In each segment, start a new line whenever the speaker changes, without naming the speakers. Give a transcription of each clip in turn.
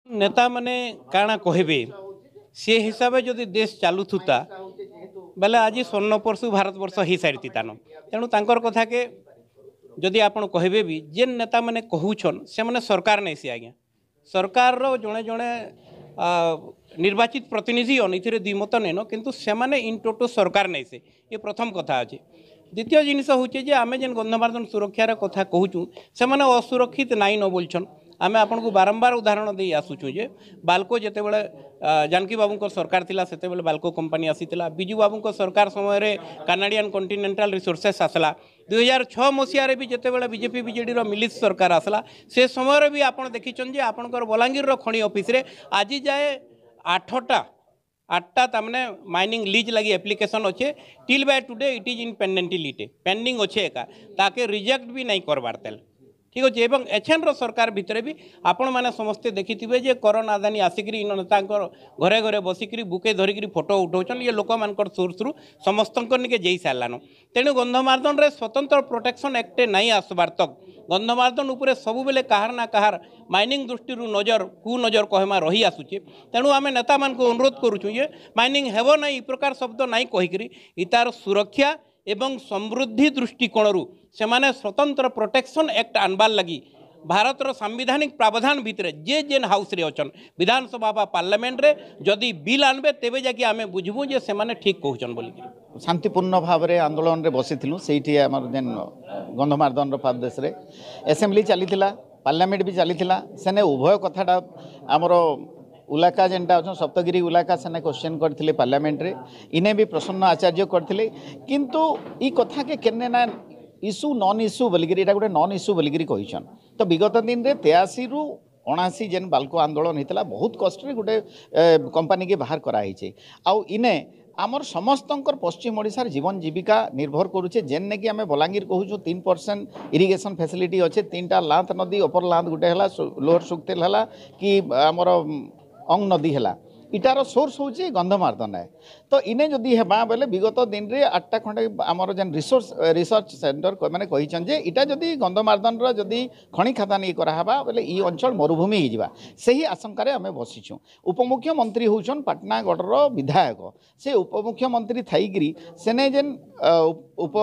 नेता माने काଣା कहबे से हिसाब से जदि देश चलुता बेले आज स्वर्ण परशु भारत वर्ष हो सारी तान तेणु तांकर कथा के जदि आपण कहबे भी जेन नेता माने कहूछन से माने सरकार नहीं सी आज्ञा सरकार रो जड़े जड़े निर्वाचित प्रतिनिधि अनिथिरे द्विमत नेन किंतु से माने इन टोटो सरकार नहीं से ये प्रथम कथा अच्छे। द्वितीय जिनस हूँ जे आम जेन गंधमार्दन सुरक्षार कथा कहूँ से माने असुरक्षित नाई न बोलछन आम आपन को बारंबार उदाहरण दे आसुचु जे बाल्को जिते बड़े जानकी बाबू सरकार थिला सेते बेले बाल्को कंपनी आसीतिला बिजू बाबू सरकार समय रे कानाडियन कॉन्टिनेंटल रिसोर्सेस आसला 2006 मसीह भी जिते बड़े बीजेपी बीजेडी मिलित सरकार आसला से समय भी आपड़ देखीचन जे आपणकर बलांगीर खणी ऑफिस रे आज जाए आठटा तमने माइनिंग लीज लगी एप्लिकेशन अच्छे till by today it is in pending अच्छे एका ताके रिजेक्ट भी नहीं करवार तेल ठीक अच्छे एवं एछेन सरकार भितर भी आपण मैंने समस्ते देखिथिबे जे करण आदानी आसिकी इन नेता घरे घरे बसिकी बुके धरिकी फोटो उठाउछन ये लोक मान सोर्स रु समस्त निके जई सारान तेणु गंधमार्दन रे स्वतंत्र प्रोटेक्शन एक्ट नहीं आसबार तक गंधमार्दन उपरे सबु बेले कहार ना कहार माइनिंग दृष्टि नजर कु नजर कहमा रही आसुचे तेणु आम नेता मान को अनुरोध करुचु ये माइनिंग हेबो नहीं ई प्रकार शब्द नहीं कहीकि इतार सुरक्षा एवं समृद्धि दृष्टिकोण से माने स्वतंत्र प्रोटेक्शन एक्ट आनबार लगी भारत रो संविधानिक प्रावधान भितर जे जेन हाउस रे अछन विधानसभा बा पार्लियामेंट रे जदि बिल आनबे तेबे जाके आमे बुझबु जे से माने ठीक कहउछन बोली
शांतिपूर्ण भाव रे आंदोलन रे बसिथिलु सेठी हमर जेन गंधमार्दन रो प्रदेश रे असेंबली चलीथिला पार्लियामेंट भी चलीथिला सेने उभय कथाटा हमरो उलाका जेनटा अच्छा सप्तगिरी उलाका सेने क्वेश्चन करथिले पार्लियामेंट रे इने भी प्रसन्न आचार्य करथिले किंतु ई कथा के केने ना इश्यू नॉन इश्यू बोलिगिरी एटा गोटे नॉन इश्यू बोलिगिरी कहिछन तो विगत दिन रे 83 रु 79 जेन बाल्को आंदोलन हेतला बहुत कष्ट रे गोटे कंपनी के बाहर करा हिचे आउ इने आमर समस्तंकर पश्चिम ओडिशार जीवन जीविका निर्भर करुचे जेन कि आम बलांगीर कहूँ 3% इरिगेशन फैसिलिटी अच्छे 3टा लांथ नदी अपर लांथ गोटे है लोअर सुक्तेल है कि आमर अंग नदी है इटार सोर्स हूँ गंधमार्दन है तो इने जदि हेबा बेले विगत दिन रे 8टा खंडे आमर जेन रिसर्च सेंटर मैंने कहीचन जे इटा जदि गंधमार्दन जदि खଣି खादान ये कराबा बेले ई अंचल मरुभूमि हो सही आशंकार आम बसीचु उपमुख्यमंत्री होचन पाटनागढ़ विधायक से उपमुख्यमंत्री थी सेने जेन उप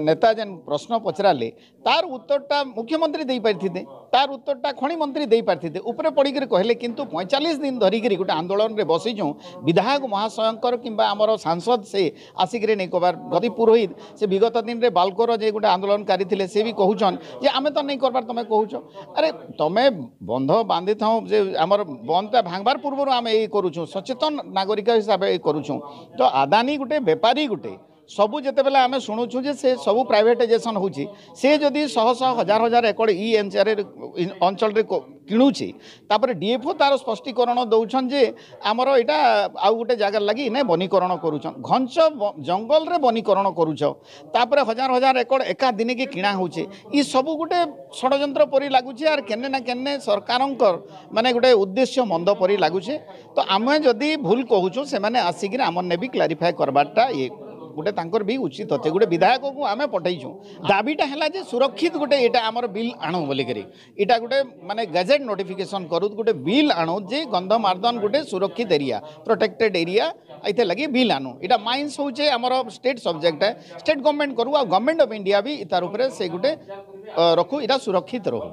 नेता जेन प्रश्न पचराले तार उत्तरटा मुख्यमंत्री दे पारिथिते तार उत्तरटा खଣି मंत्री दे पारिथिते ऊपर पड़िक कहले किंतु 45 दिन धरिकी गोटे आंदोलन रे बसीचु विधायक महाशयंकर किंबा आमर सांसद से आसिक नहीं कबार गति पुरोहित से विगत दिन रे बाल्कोर जे गोटे आंदोलनकारी थे से भी कहून जे आमे तो नहीं करबार तुम कहूच अरे तुम बंध बांधि था जे आमर बंधटा भांगबार पूर्व आम ये करूँ सचेतन नागरिक हिसाब से करूँ तो आदानी गोटे बेपारी गोटे सबू जिते बेले आम शुणुचु जे से सबू प्राइवेटाइजेशन होची से जदि शह शह हजार हजार एकड़ ई एनसीआर अंचल किणुची तापर डीएफओ तार स्पष्टीकरण दौछन जे आमर एटा आउ गोटे जगार लगी ने वनीकरण करूछन घंच जंगल रे वनीकरण करूछ तापर हजार हजार एकड़ एका दिन के किणा होचे ई सबू गोटे षडयंत्र परी लागुचे आर केने ना केने सरकारंकर माने गोटे उद्देश्य मंद परी लागुचे तो आमे जदि भूल कहूछु से माने आसिक आमर ने भी क्लारिफाई करबाटा ये गोटे तांकर भी उचित अच्छे गोटे विधायक को आम पठेचु दाबीटा है जे सुरक्षित गोटे यहाँ आमर बिल आणु बोलिकी इटा गोटे माने गजेट नोटिफिकेशन करूँ गोटे बिल आणु जे गंधमार्दन गोटे सुरक्षित एरिया प्रोटेक्टेड एरिया ये लगे बिल आणु इटा माइंस होचे आमर स्टेट सब्जेक्ट है स्टेट गवर्नमेंट करूँ आ गवर्नमेंट ऑफ इंडिया भी तार उपरे से गोटे रखू इटा सुरक्षित रहू।